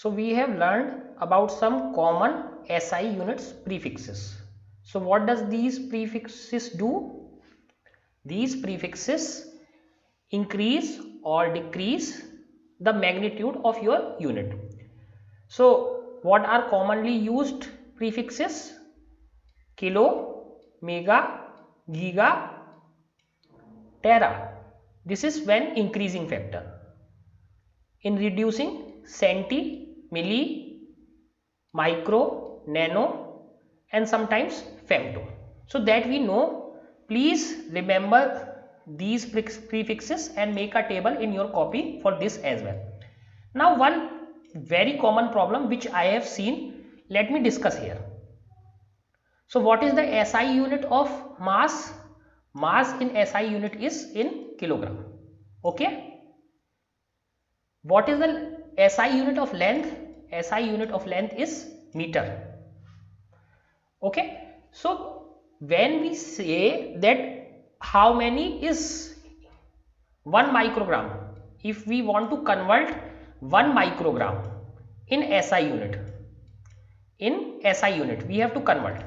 So we have learned about some common SI units prefixes. So what does these prefixes do? These prefixes increase or decrease the magnitude of your unit. So what are commonly used prefixes? Kilo, mega, giga, tera. This is when increasing factor. In reducing, centi, milli, micro, nano, and sometimes femto. So that we know, please remember these prefixes and make a table in your copy for this as well. Now one very common problem which I have seen, let me discuss here. So what is the SI unit of mass? Mass in SI unit is in kilogram. Okay. What is the SI unit of length? SI unit of length is meter. Okay. So when we say that how many is 1 microgram, if we want to convert 1 microgram in SI unit, we have to convert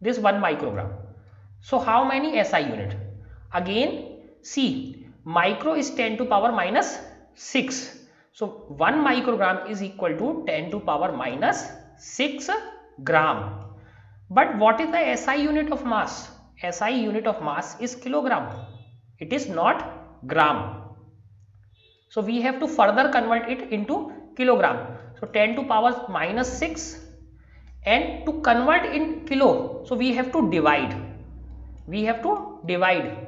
this 1 microgram. So how many SI unit? Again see, micro is 10 to power minus 6. So 1 microgram is equal to 10 to power minus 6 gram. But what is the SI unit of mass? SI unit of mass is kilogram. It is not gram. So we have to further convert it into kilogram. So 10 to power minus 6, and to convert in kilo, so we have to divide. We have to divide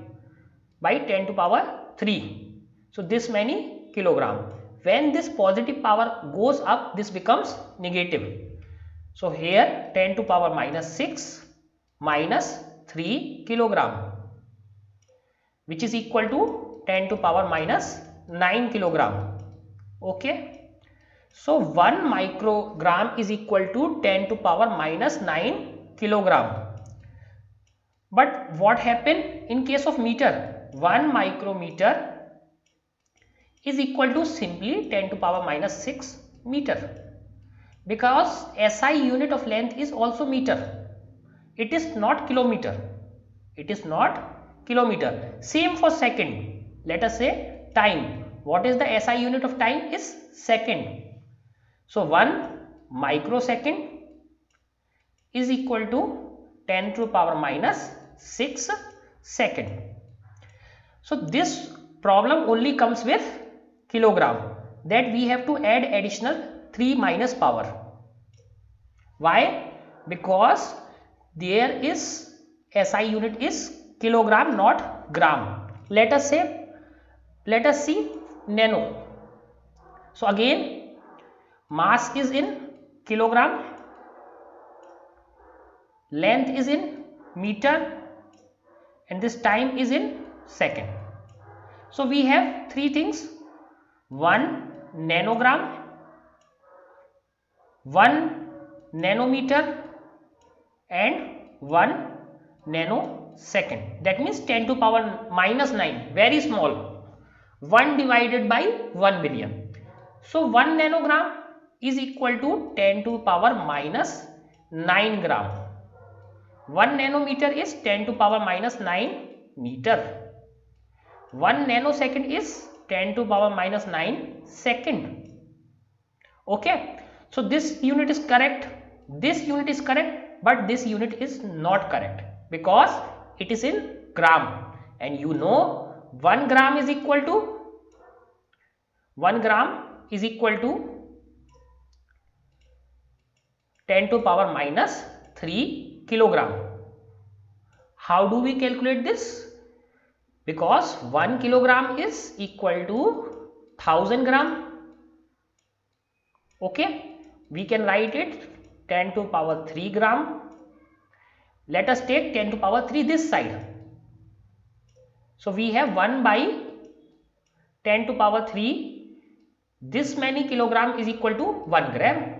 by 10 to power 3. So this many kilogram. When this positive power goes up, this becomes negative. So here 10 to power minus 6 minus 3 kilogram, which is equal to 10 to power minus 9 kilogram. Okay. So 1 microgram is equal to 10 to power minus 9 kilogram. But what happened in case of meter? 1 micrometer is equal to simply 10 to power minus 6 meter. Because SI unit of length is also meter. It is not kilometer. It is not kilometer. Same for second. Let us say time. What is the SI unit of time? Is second. So 1 microsecond is equal to 10 to the power minus 6 second. So this problem only comes with kilogram, that we have to add additional 3 minus power. Why? Because there is SI unit is kilogram, not gram. Let us see nano. So again, mass is in kilogram, length is in meter, and this time is in second. So we have three things: 1 nanogram, 1 nanometer, and 1 nanosecond. That means 10 to power minus 9, very small. 1 divided by 1 billion. So 1 nanogram is equal to 10 to power minus 9 gram. 1 nanometer is 10 to power minus 9 meter. 1 nanosecond is 10 to power minus 9 second. Okay. So this unit is correct. This unit is correct, but this unit is not correct because it is in gram. And you know 1 gram is equal to 10 to power minus 3 kilogram. How do we calculate this? Because 1 kilogram is equal to 1000 gram. Okay, we can write it 10 to power 3 gram. Let us take 10 to power 3 this side. So we have 1 by 10 to power 3. This many kilogram is equal to 1 gram.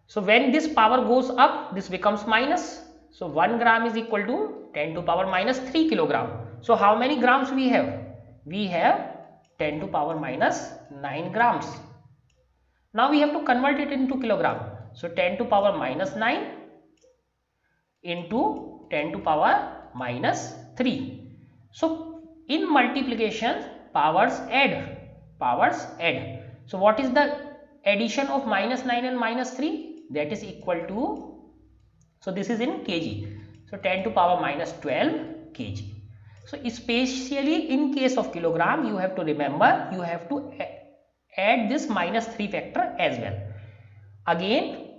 So when this power goes up, this becomes minus. So 1 gram is equal to 10 to power minus 3 kilogram. So how many grams we have? We have 10 to power minus 9 grams. Now we have to convert it into kilogram. So 10 to power minus 9 into 10 to power minus 3. So in multiplication, powers add. Powers add. So what is the addition of minus 9 and minus 3? That is equal to, so this is in kg. So 10 to power minus 12 kg. So especially in case of kilogram, you have to remember, you have to add this minus 3 factor as well. Again,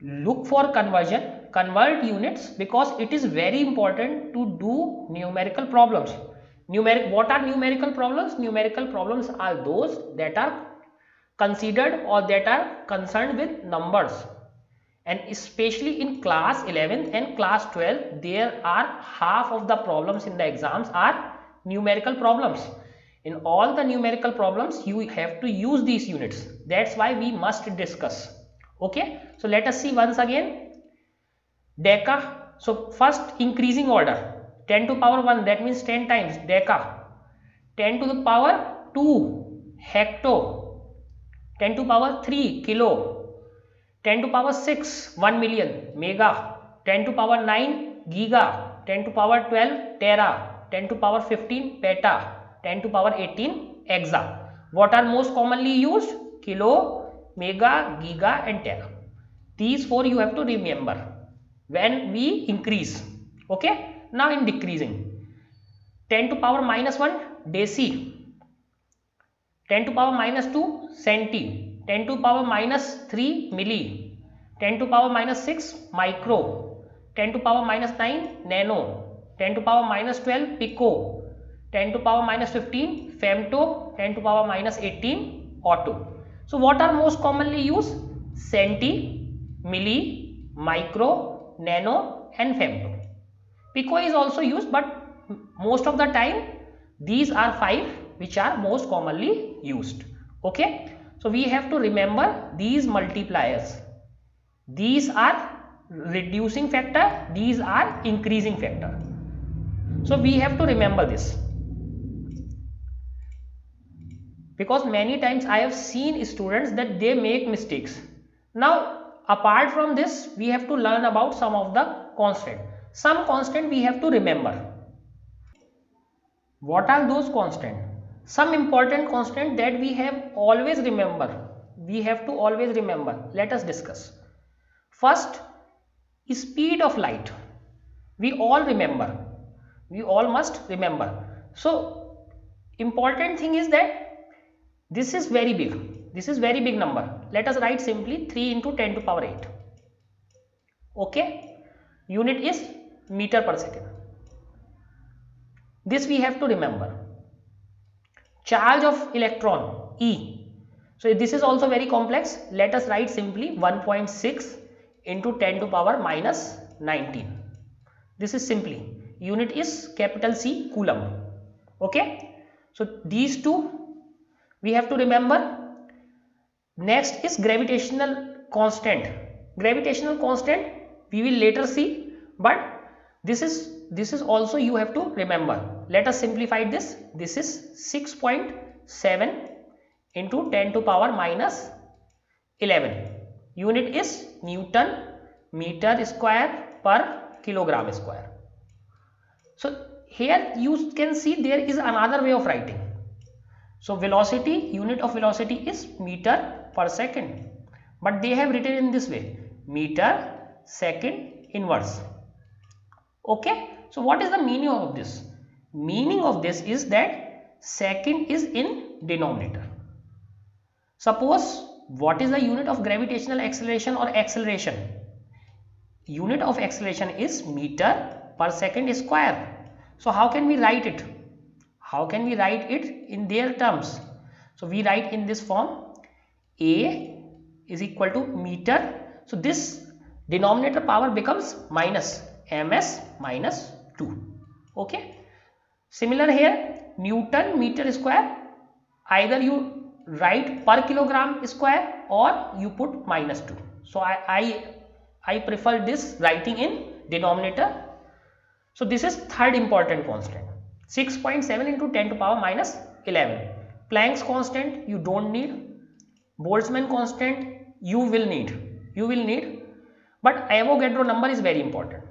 look for conversion, convert units, because it is very important to do numerical problems. What are numerical problems? Numerical problems are those that are considered or that are concerned with numbers. And especially in class 11 and class 12, there are half of the problems in the exams are numerical problems. In all the numerical problems, you have to use these units. That's why we must discuss. Okay, so let us see once again. Deca. So first increasing order, 10 to power 1, that means 10 times deca. 10 to the power 2 hecto. 10 to power 3 kilo. 10 to power 6 1 million mega. 10 to power 9 giga. 10 to power 12 tera. 10 to power 15 peta. 10 to power 18 exa. What are most commonly used? Kilo, mega, giga and tera. These four you have to remember when we increase. Okay, now in decreasing, 10 to power minus 1 deci. 10 to power minus 2 centi. 10 to power minus 3 milli. 10 to power minus 6 micro. 10 to power minus 9 nano. 10 to power minus 12 pico. 10 to power minus 15 femto. 10 to power minus 18 auto. So what are most commonly used? Centi, milli, micro, nano and femto. Pico is also used, but most of the time these are 5 which are most commonly used. Okay, so we have to remember these multipliers. These are reducing factor, these are increasing factor. So we have to remember this, because many times I have seen students that they make mistakes. Now apart from this, we have to learn about some of the constant. Some constant we have to remember. What are those constant? Some important constant that we have always remember. We have to always remember. Let us discuss. First, speed of light. We all remember. We all must remember. So important thing is that this is very big. This is very big number. Let us write simply 3 into 10 to power 8. Okay. Unit is meter per second. This we have to remember. Charge of electron E. So this is also very complex. Let us write simply 1.6 into 10 to power minus 19. This is simply, unit is capital C coulomb. Okay. So these two we have to remember. Next is gravitational constant. Gravitational constant we will later see, but this is also you have to remember. Let us simplify this. This is 6.7 into 10 to power minus 11. Unit is Newton meter square per kilogram square. So here you can see there is another way of writing. So velocity, unit of velocity is meter per second, but they have written in this way, meter second inverse. Okay, so what is the meaning of this? Meaning of this is that second is in denominator. Suppose what is the unit of gravitational acceleration or acceleration? Unit of acceleration is meter per second square. So how can we write it? How can we write it in their terms? So we write in this form, A is equal to meter. So this denominator power becomes minus ms minus 2. Okay. Similar here, Newton meter square, either you write per kilogram square or you put minus 2. So I prefer this writing in denominator. So this is third important constant, 6.7 into 10 to power minus 11. Planck's constant you don't need. Boltzmann constant you will need, but Avogadro number is very important.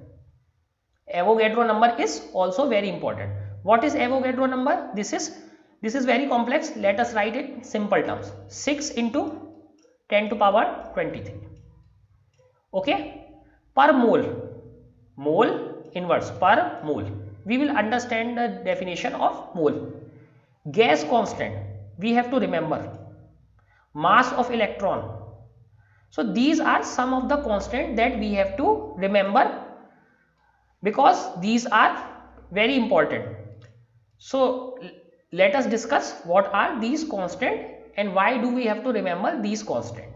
Avogadro number is also very important. What is Avogadro number? This is very complex. Let us write it in simple terms. 6 into 10 to power 23. Okay, per mole, mole inverse per mole. We will understand the definition of mole. Gas constant, we have to remember. Mass of electron. So these are some of the constant that we have to remember, because these are very important. So let us discuss what are these constant and why do we have to remember these constant.